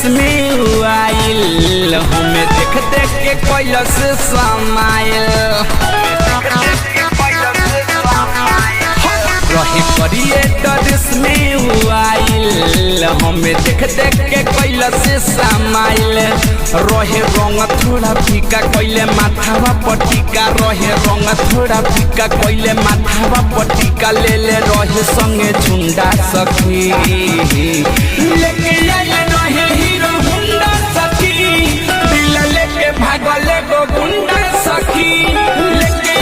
में आइल हमें देख देख के कैलस समाइल रहे करिए डरिस में आइल हमें देख देख के कैलस समाइल रहे रंग थोड़ा फीका कैले माथावा पटिका रहे रंग थोड़ा फीका कैले माथावा पटिका ले ले रहे संगे झुंडा सखी लेके आइले रहे हीरो हुंडा सखी दिल लेके भागले गो गुंडा सखी लेके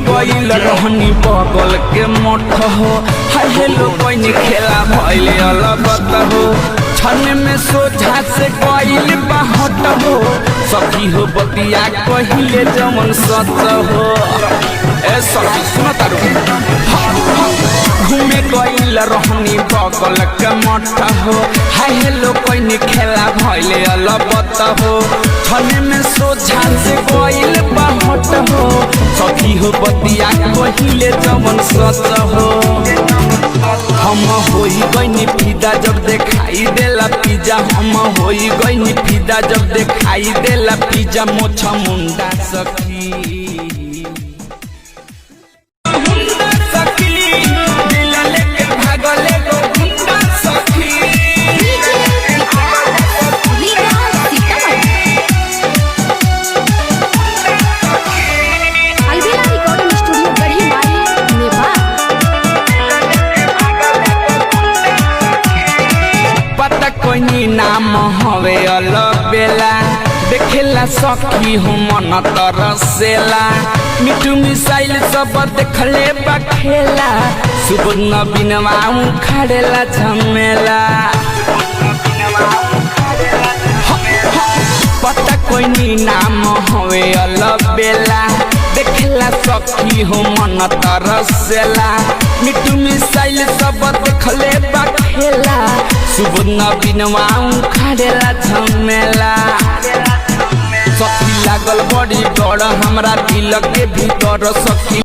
गइल रहनी बगल के मठ हो हेलो कोई खेला भइल अलगत हो छन में सोझा से गइल बाहट हो सखी हो बतिया कहिले जमन सच हो ए सखी सुन तारू घूमे गइल रहनी बगल के मठ हो हेलो कोई खेला भइल अलगत हो छन में सोझा से गइल बाहट हो सखी हो बतिया कहिले जमन सच हो हम होई गइनी फिदा जब देखाई देला पिज्जा हम होई गइनी फिदा जब देखाई देला पिज्जा मोछ मुंडा सखी कोई नाम हवे अलबेला देखेला सखी हो मन तरसेला मिठू मिसाइल सब देखले बखेला सुबह नबीनवा उखाड़ेला झमेला पता कोई नाम हवे अलबेला देखेला सखी हो मन तरसेला मिठू मिसाइल सब देखले बखेला सुबह नबीनवा उखाड़ेला झमेला सखी लागल बड़ी डर हमरा दिल के भीतर सखी।